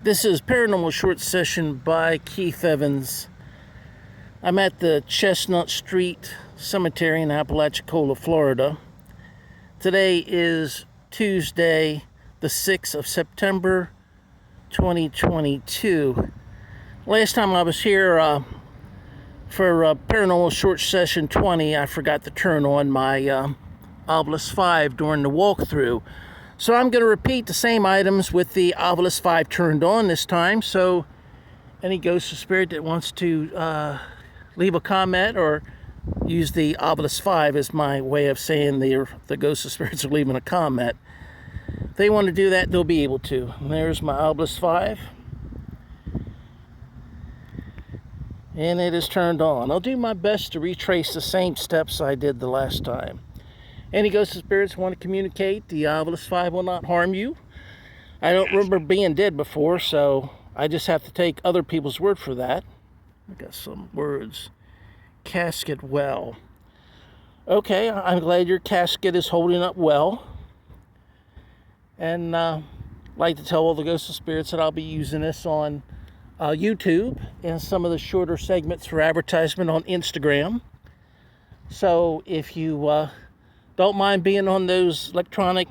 This is Paranormal Short Session by Keith Evans. I'm at the Chestnut Street Cemetery in Apalachicola, Florida. Today is Tuesday, the 6th of September, 2022. Last time I was here for Paranormal Short Session 20, I forgot to turn on my Ovilus Vb during the walkthrough. So I'm going to repeat the same items with the Ovilus Vb turned on this time. So any ghost or spirit that wants to leave a comment or use the Ovilus Vb as my way of saying the ghosts or spirits are leaving a comment. If they want to do that, they'll be able to. And there's my Ovilus Vb. And it is turned on. I'll do my best to retrace the same steps I did the last time. Any ghosts and spirits want to communicate, the Ovilus Vb will not harm you. I don't remember being dead before, so I just have to take other people's word for that. I got some words. Casket well. Okay, I'm glad your casket is holding up well. And I'd like to tell all the ghosts and spirits that I'll be using this on YouTube and some of the shorter segments for advertisement on Instagram. So if you don't mind being on those electronic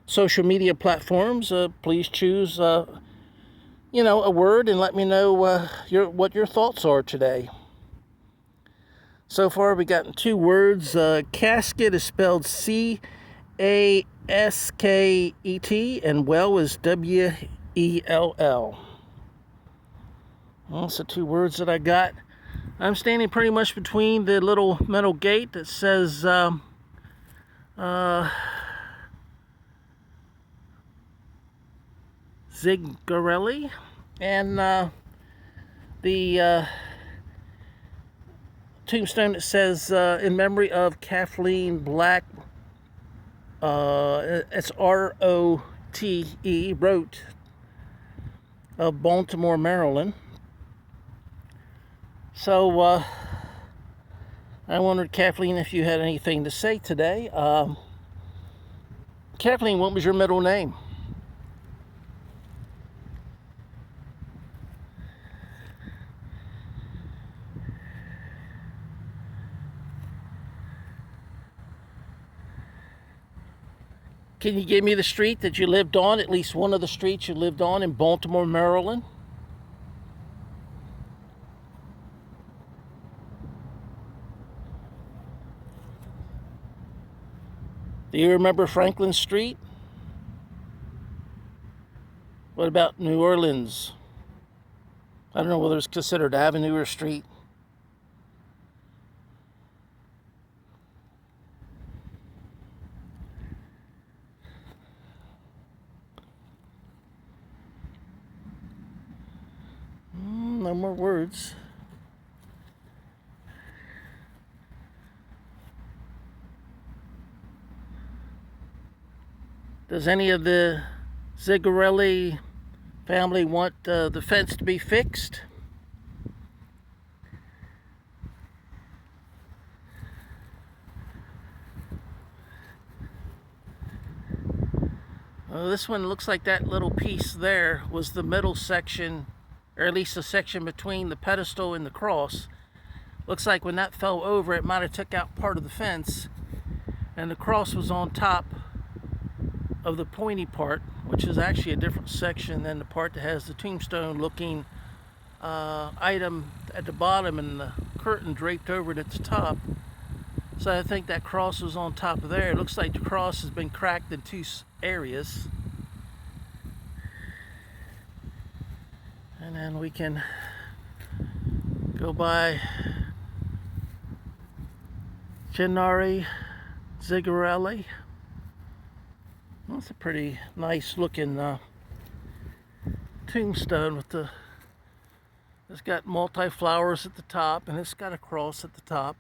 social media platforms, please choose a word and let me know what your thoughts are today. So far we got two words. Casket is spelled C-A-S-K-E-T and well is W-E-L-L. That's the two words that I got. I'm standing pretty much between the little metal gate that says Zigarelli and the tombstone that says in memory of Kathleen Black. It's R-O-T-E, wrote, of Baltimore, Maryland. So I wondered, Kathleen, if you had anything to say today. Kathleen, what was your middle name? Can you give me the street that you lived on, at least one of the streets you lived on in Baltimore, Maryland? Do you remember Franklin Street? What about New Orleans? I don't know whether it's considered avenue or street. No more words. Does any of the Zigarelli family want the fence to be fixed? This one looks like that little piece there was the middle section, or at least the section between the pedestal and the cross. Looks like when that fell over, it might have took out part of the fence, and the cross was on top of the pointy part, which is actually a different section than the part that has the tombstone looking item at the bottom and the curtain draped over it at the top. So I think that cross was on top of there. It looks like the cross has been cracked in two areas. And then we can go by Gennari Zigarelli. That's a pretty nice looking tombstone with it's got multi-flowers at the top and it's got a cross at the top.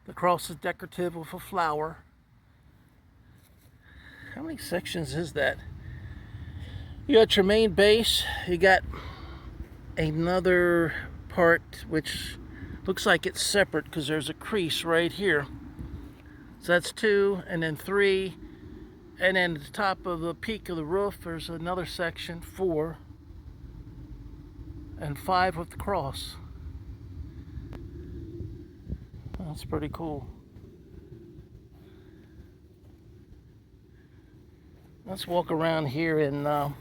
The cross is decorative with a flower. How many sections is that? You got your main base, you got another part which looks like it's separate because there's a crease right here. So that's 2 and then 3. And then at the top of the peak of the roof, there's another section, 4. and 5 with the cross. That's pretty cool. Let's walk around here and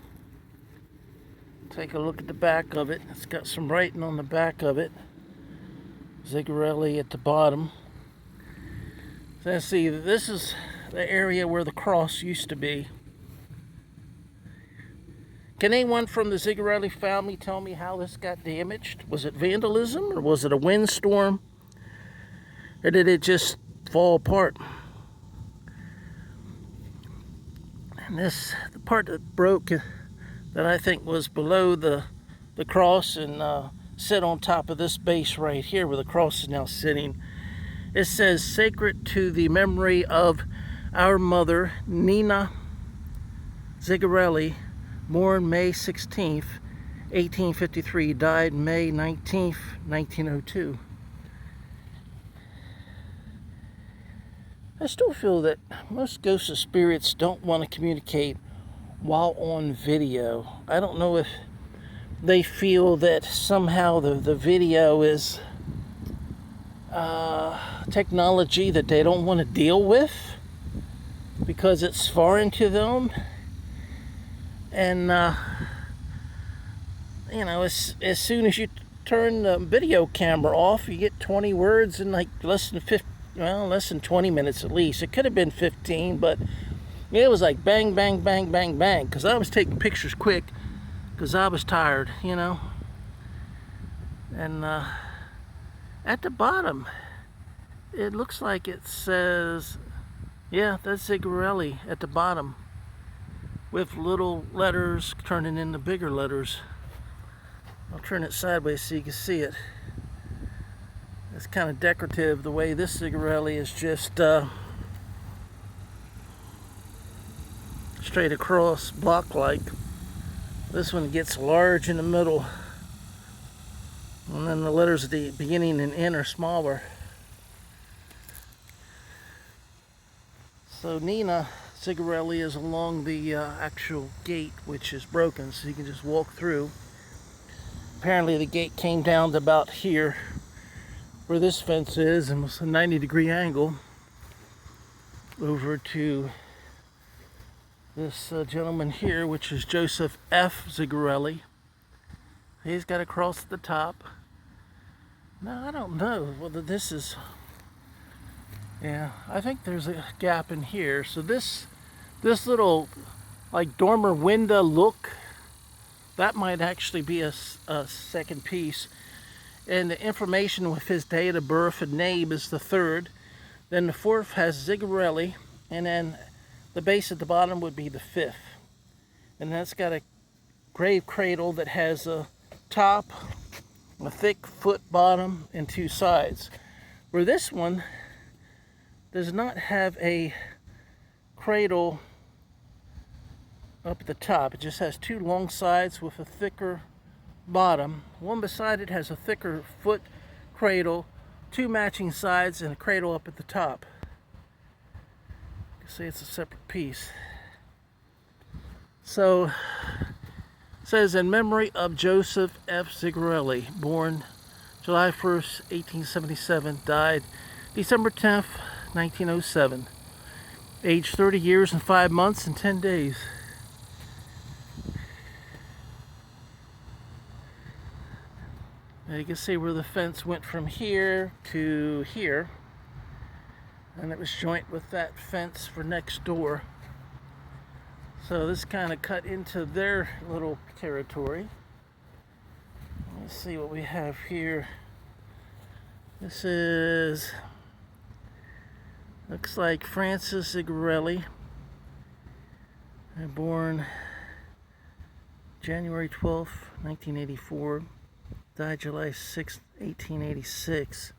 take a look at the back of it. It's got some writing on the back of it. Zigarelli at the bottom. So let's see, this is the area where the cross used to be. Can anyone from the Zigarelli family tell me how this got damaged? Was it vandalism, or was it a windstorm, or did it just fall apart? And this, the part that broke, that I think was below the cross and sit on top of this base right here where the cross is now sitting. It says, "Sacred to the memory of our mother, Nina Zigarelli, born May 16th, 1853, died May 19th, 1902. I still feel that most ghosts or spirits don't want to communicate while on video. I don't know if they feel that somehow the video is technology that they don't want to deal with because it's foreign to them. And you know, as soon as you turn the video camera off, you get 20 words in like less than 20 minutes at least. It could have been 15, but it was like bang, bang, bang, bang, bang, because I was taking pictures quick because I was tired, you know. And at the bottom, it looks like it says, yeah, that's Zigarelli at the bottom, with little letters turning into bigger letters. I'll turn it sideways so you can see it. It's kind of decorative the way this Zigarelli is just straight across, block-like. This one gets large in the middle, and then the letters at the beginning and end are smaller. So Nina Zigarelli is along the actual gate, which is broken, so you can just walk through. Apparently the gate came down to about here, where this fence is, and was a 90-degree angle over to this gentleman here, which is Joseph F. Zigarelli. He's got a cross at the top. Now, I don't know whether this is... Yeah, I think there's a gap in here. So this little, like, dormer window look, that might actually be a second piece. And the information with his date of birth and name is the third. Then the fourth has Zigarelli, and then the base at the bottom would be the fifth. And that's got a grave cradle that has a top, a thick foot bottom, and 2 sides. Where this one does not have a cradle up at the top. It just has 2 long sides with a thicker bottom. One beside it has a thicker foot cradle, 2 matching sides, and a cradle up at the top. You can see it's a separate piece. So it says, in memory of Joseph F. Zigarelli, born July 1st, 1877, died December 10th, 1907. Age 30 years and 5 months and 10 days. Now you can see where the fence went from here to here, and it was joint with that fence for next door. So this kind of cut into their little territory. Let's see what we have here. This is, looks like Francis Zigarelli, born January 12th, 1984. Died July 6th, 1886.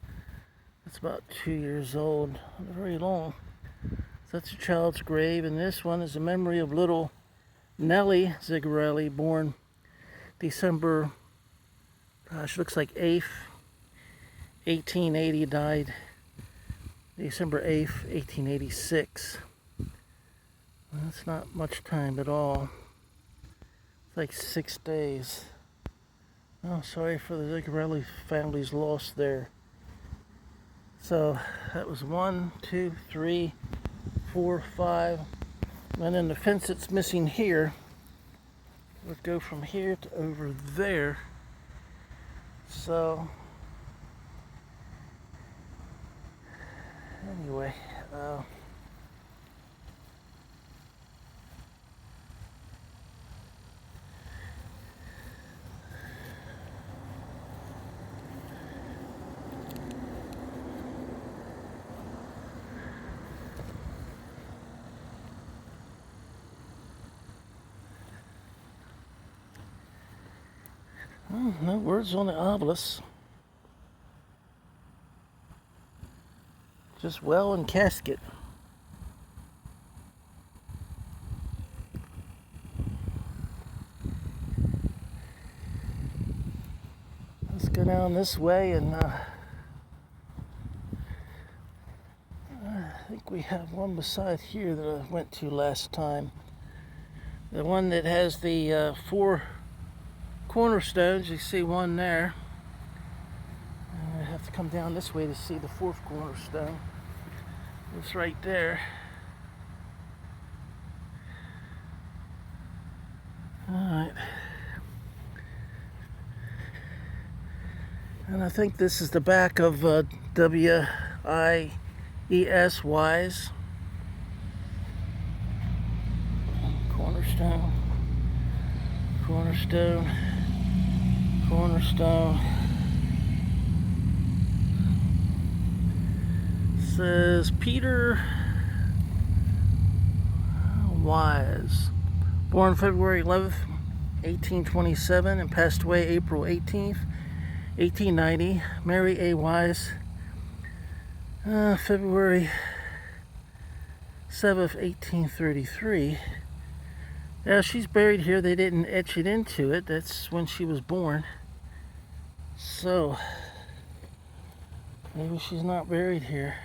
That's about 2 years old. Not very long. So that's a child's grave, and this one is a memory of little Nellie Zigarelli, born December, looks like 8th, 1880. Died December 8th, 1886. That's not much time at all. It's like 6 days. Oh, sorry for the Zigarelli family's loss there. So that was 1, 2, 3, 4, 5. And then the fence that's missing here would go from here to over there. So anyway, no words on the Ovilus. Just well and casket. Let's go down this way, and I think we have one beside here that I went to last time. The one that has the 4 cornerstones. You see one there. And I have to come down this way to see the 4th cornerstone. It's right there. Alright. And I think this is the back of W-I-E-S, Wise. Cornerstone. Cornerstone. Cornerstone. Says Peter Wise. Born February 11th, 1827 and passed away April 18th, 1890. Mary A. Wise. February 7th, 1833. Yeah, she's buried here. They didn't etch it into it. That's when she was born. So, maybe she's not buried here.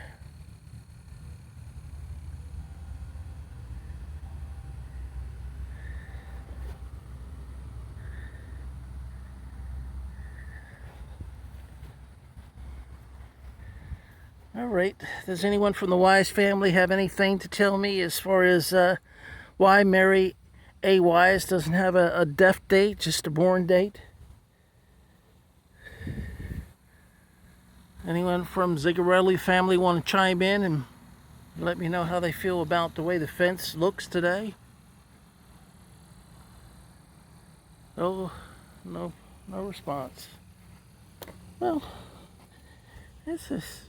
All right. Does anyone from the Wise family have anything to tell me as far as why Mary A. Wise doesn't have a death date, just a born date? Anyone from Zigarelli family want to chime in and let me know how they feel about the way the fence looks today? Oh, no response. Well, this is...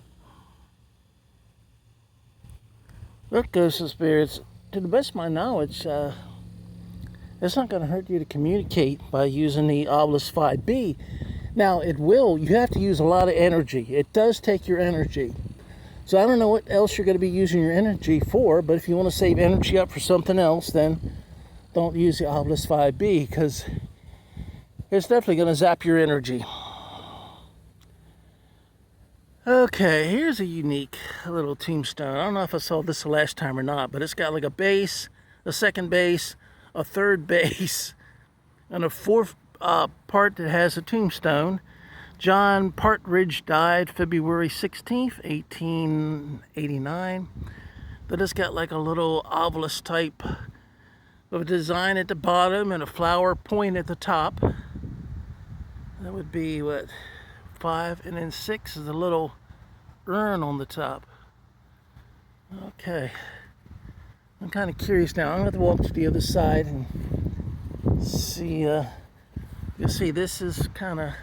Look, ghosts and spirits, to the best of my knowledge, it's not going to hurt you to communicate by using the Ovilus Vb. Now, it will. You have to use a lot of energy. It does take your energy. So I don't know what else you're going to be using your energy for, but if you want to save energy up for something else, then don't use the Ovilus Vb, because it's definitely going to zap your energy. Okay, here's a unique little tombstone. I don't know if I saw this the last time or not, but it's got like a base, a second base, a third base, and a 4th part that has a tombstone. John Partridge died February 16th, 1889. But it's got like a little Ovilus type of a design at the bottom and a flower point at the top. That would be what? 5, and then 6 is a little urn on the top. Okay, I'm kind of curious now. I'm going to have to walk to the other side and see. You'll see this is kind of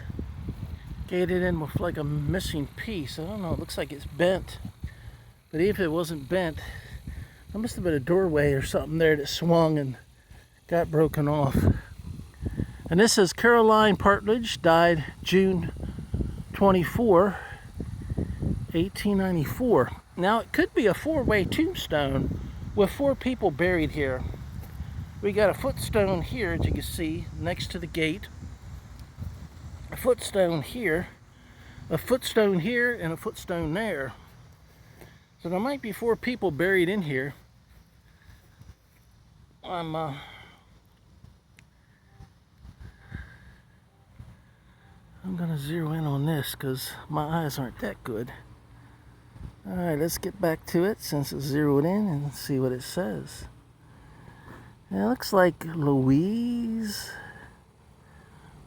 gated in with like a missing piece. I don't know, it looks like it's bent, but even if it wasn't bent, there must have been a doorway or something there that swung and got broken off. And this says Caroline Partridge died June 24, 1894. Now, it could be a 4-way tombstone with 4 people buried here. We got a footstone here, as you can see, next to the gate. A footstone here, a footstone here, and a footstone there. So there might be 4 people buried in here. I'm gonna zero in on this because my eyes aren't that good. Alright, let's get back to it since it's zeroed in and see what it says. It looks like Louise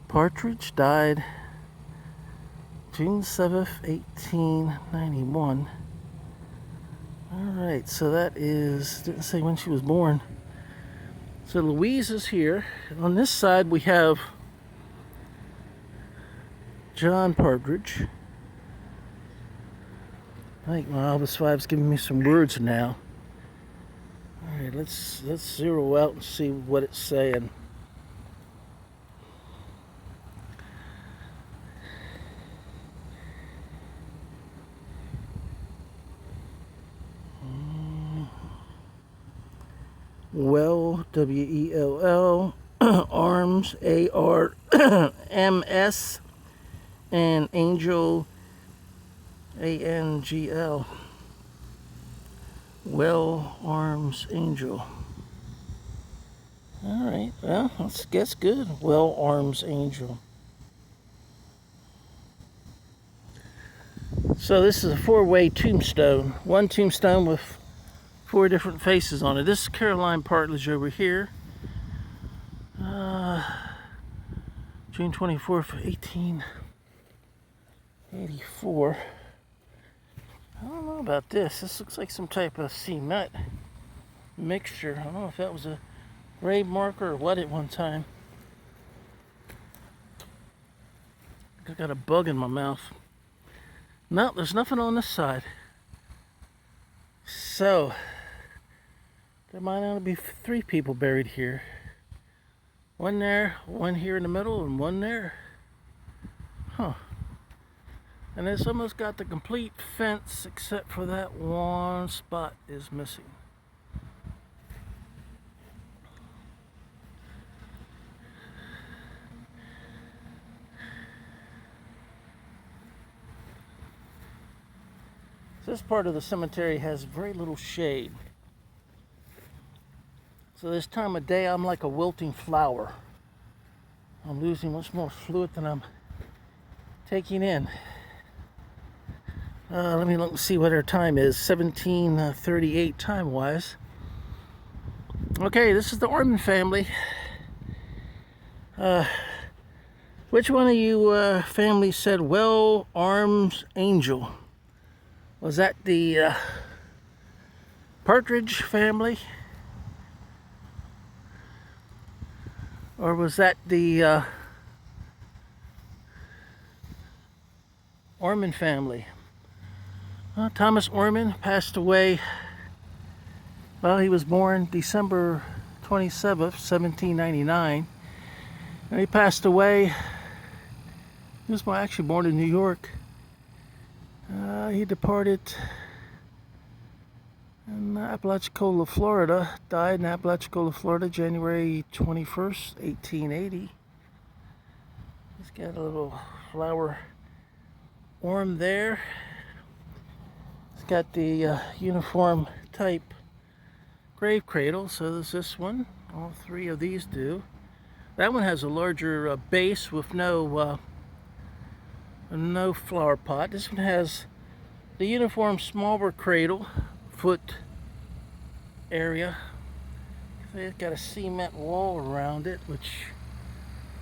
Partridge died June 7th, 1891. Alright, so that is, didn't say when she was born. So Louise is here. On this side we have John Partridge. I think my Ovilus Vb's giving me some words now. Alright, let's zero out and see what it's saying. Well, W-E-L-L, Arms, A-R-M-S, and Angel, A-N-G-L. Well, Arms, Angel. Alright, well, that's good. Well, Arms, Angel. So this is a 4-way tombstone. One tombstone with 4 different faces on it. This is Caroline Partridge over here. June 24th, 1884. I don't know about this. This looks like some type of cement mixture. I don't know if that was a grave marker or what at one time. I got a bug in my mouth. No, there's nothing on this side. So, there might only be 3 people buried here. One there, one here in the middle, and one there. Huh. And it's almost got the complete fence except for that one spot is missing. This part of the cemetery has very little shade. So this time of day, I'm like a wilting flower. I'm losing much more fluid than I'm taking in. Let me look and see what our time is. 17:38 time-wise. Okay, this is the Orman family. Which one of you family said, well, Arms, Angel? Was that the Partridge family? Or was that the Orman family? Thomas Orman passed away, well, he was born December 27th, 1799. And he passed away, he was actually born in New York. He departed in Apalachicola, Florida, died in Apalachicola, Florida, January 21st, 1880. He's got a little flower orm there. It's got the uniform type grave cradle, so there's this one. All 3 of these do. That one has a larger base with no flower pot. This one has the uniform smaller cradle, foot area. It's got a cement wall around it, which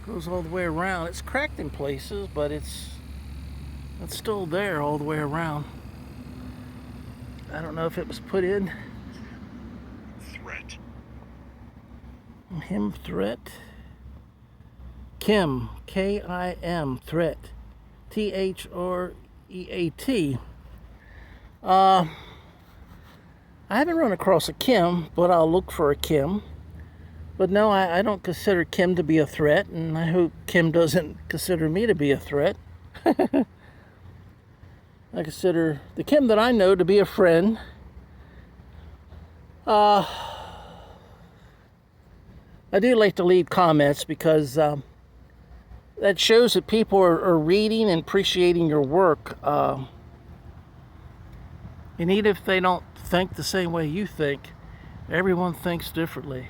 goes all the way around. It's cracked in places, but it's still there all the way around. I don't know if it was put in. Threat. Him threat. Kim, K-I-M, threat. T-H-R-E-A-T. I haven't run across a Kim, but I'll look for a Kim. But no, I don't consider Kim to be a threat, and I hope Kim doesn't consider me to be a threat. I consider the Kim that I know to be a friend. I do like to leave comments because that shows that people are reading and appreciating your work. And even if they don't think the same way you think, everyone thinks differently.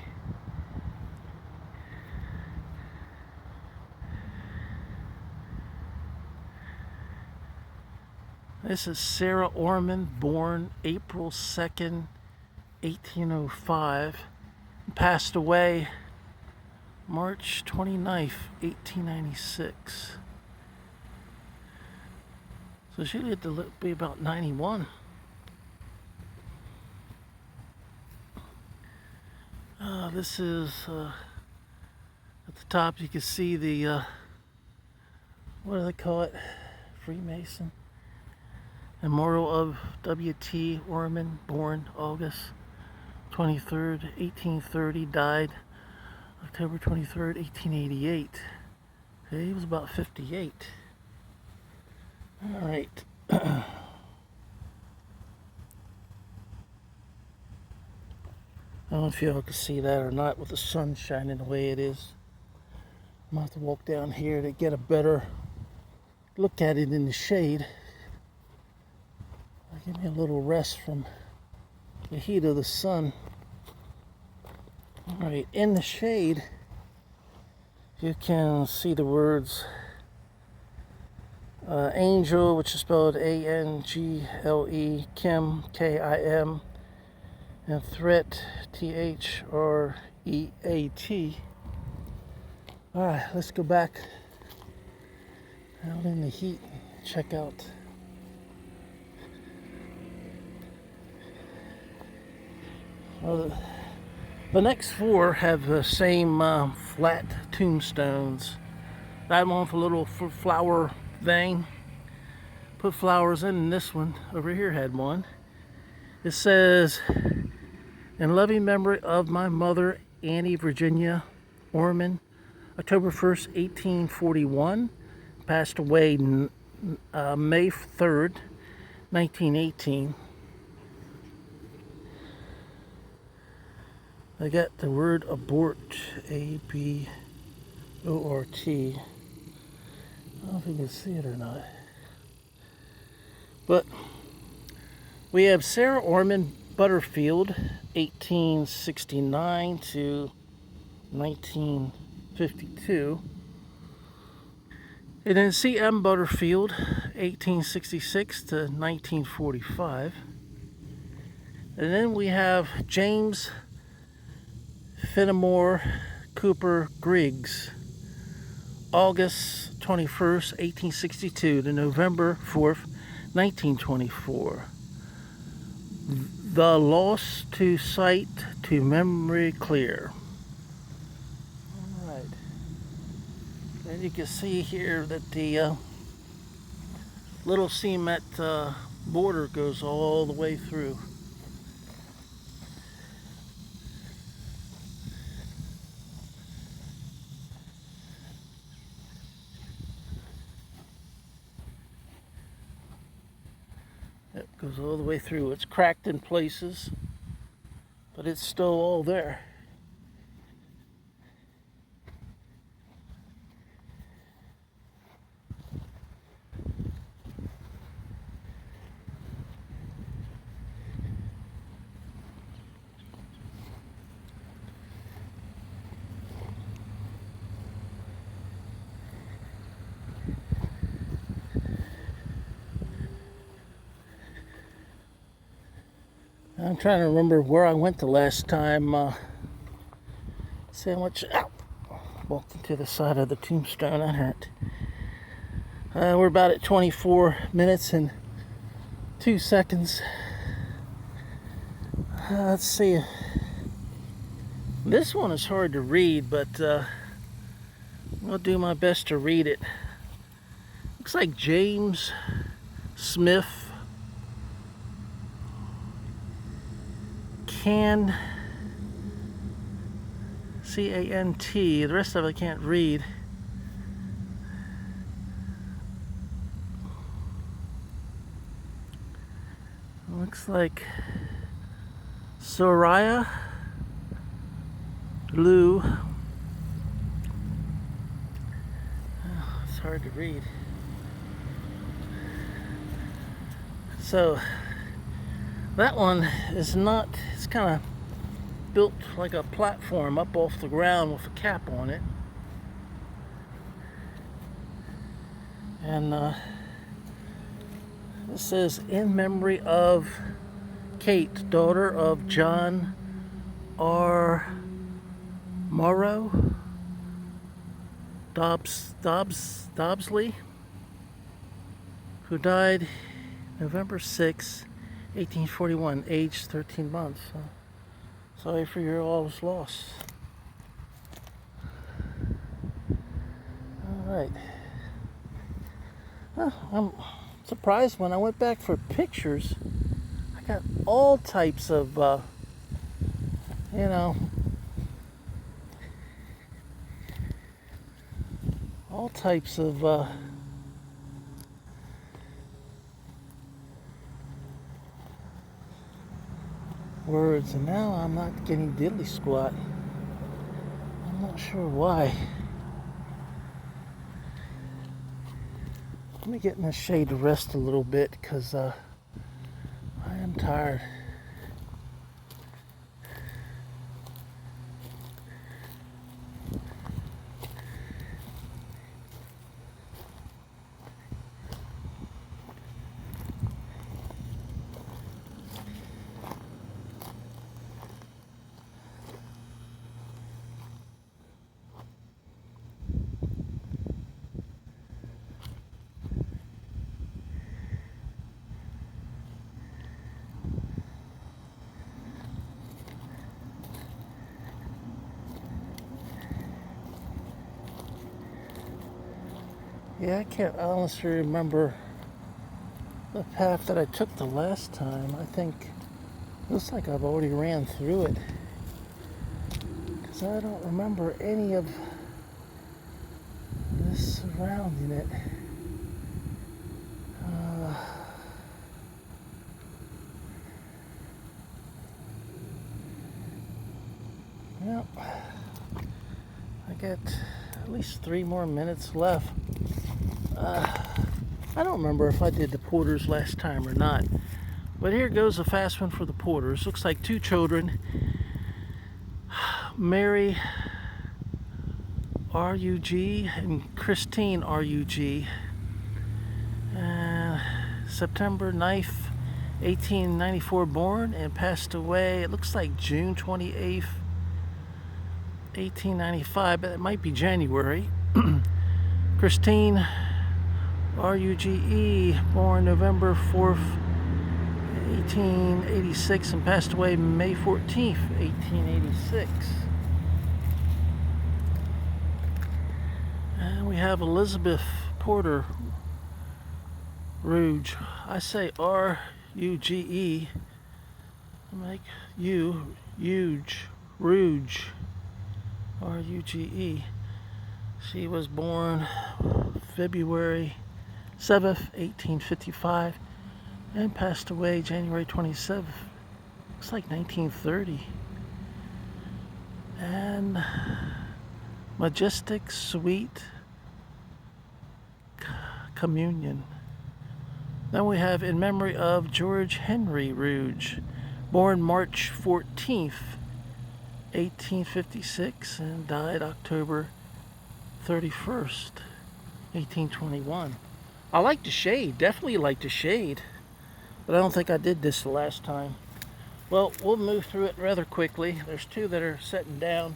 This is Sarah Orman, born April 2nd, 1805. Passed away March 29th, 1896. So she lived to be about 91. This is, at the top you can see the, what do they call it? Freemason. Memorial of W.T. Orman, born August 23rd, 1830, died October 23rd, 1888. Okay, he was about 58. All right. I don't know if y'all can see that or not with the sun shining the way it is. I'm going to have to walk down here to get a better look at it in the shade. Give me a little rest from the heat of the sun. All right, in the shade, you can see the words Angel, which is spelled A-N-G-L-E, Kim, K-I-M, and Threat, T-H-R-E-A-T. All right, let's go back out in the heat, check out. Well, the next four have the same flat tombstones. That one with a little flower thing. Put flowers in this one over here had one. It says, in loving memory of my mother, Annie Virginia Orman, October 1st, 1841. Passed away May 3rd, 1918. I got the word abort, A-B-O-R-T. I don't know if you can see it or not. But we have Sarah Orman Butterfield, 1869 to 1952. And then C.M. Butterfield, 1866 to 1945. And then we have James Fenimore Cooper Griggs, August 21st, 1862 to November 4th, 1924. The loss to sight to memory clear. All right. And you can see here that the little cement border goes all the way through. It goes all the way through. It's cracked in places, but it's still all there. I'm trying to remember where I went the last time. Sandwich out. Walked into the side of the tombstone. That hurt. We're about at 24 minutes and 2 seconds. Let's see. This one is hard to read, but I'll do my best to read it. Looks like James Smith Can, C-A-N-T. The rest of it I can't read. Looks like Soraya Lou. Oh, it's hard to read. So that one is not, it's kind of built like a platform up off the ground with a cap on it. And This says, in memory of Kate, daughter of John R. Morrow Dobsley, who died November 6, 1841, aged 13 months. Sorry for your all's loss. Alright. I'm surprised when I went back for pictures. I got all types of, all types of words, and now I'm not getting diddly squat. I'm not sure why. Let me get in the shade to rest a little bit, because I am tired. Yeah, I can't honestly remember the path that I took the last time. I think it looks like I've already ran through it, because I don't remember any of this surrounding it. Well, I got at least 3 more minutes left. I don't remember if I did the Porters last time or not, but here goes a fast one for the Porters. Looks like 2 children, Mary R.U.G. and Christine R.U.G. September 9th, 1894 born, and passed away, it looks like June 28th, 1895, but it might be January. Christine R.U.G.E., born November 4th, 1886, and passed away May 14th, 1886. And we have Elizabeth Porter Rouge. I say R-U-G-E. Make you huge. Rouge. R-U-G-E. She was born February 7th, 1855, and passed away January 27th. Looks like 1930. And Majestic Sweet Communion. Then we have in memory of George Henry Rouge, born March 14th, 1856, and died October 31st, 1821. I like the shade, definitely like the shade, but I don't think I did this the last time. Well, we'll move through it rather quickly. There's 2 that are sitting down,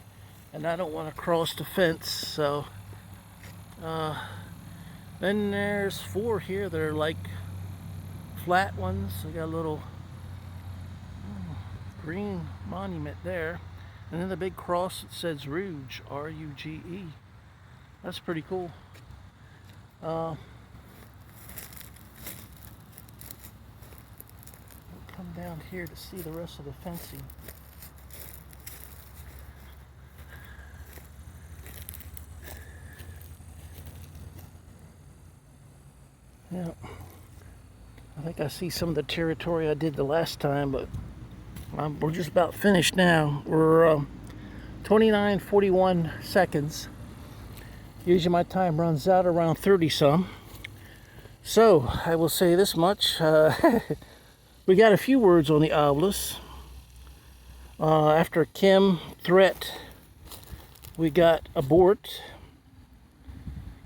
and I don't want to cross the fence, so then there's 4 here that are like flat ones. We got a little green monument there, and then the big cross that says Rouge, R-U-G-E. That's pretty cool. We'll come down here to see the rest of the fencing. Yeah, I think I see some of the territory I did the last time, but we're just about finished now. We're 29:41 seconds. Usually my time runs out around 30 some. So I will say this much. We got a few words on the Ovilus. After Kim threat, we got abort.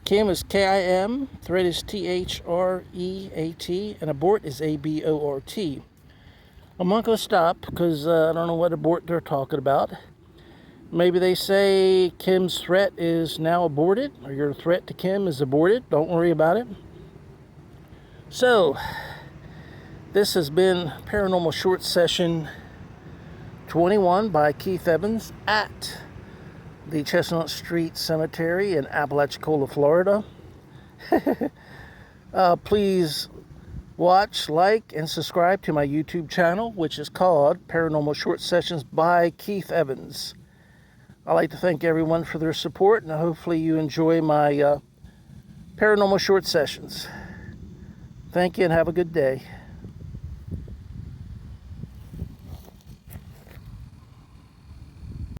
Kim is K-I-M, threat is T-H-R-E-A-T, and abort is A-B-O-R-T. I'm not going to stop because I don't know what abort they're talking about. Maybe they say Kim's threat is now aborted, or your threat to Kim is aborted. Don't worry about it. So, this has been Paranormal Short Session 21 by Keith Evans at the Chestnut Street Cemetery in Apalachicola, Florida. Please watch, like, and subscribe to my YouTube channel, which is called Paranormal Short Sessions by Keith Evans. I'd like to thank everyone for their support, and hopefully you enjoy my Paranormal Short Sessions. Thank you and have a good day.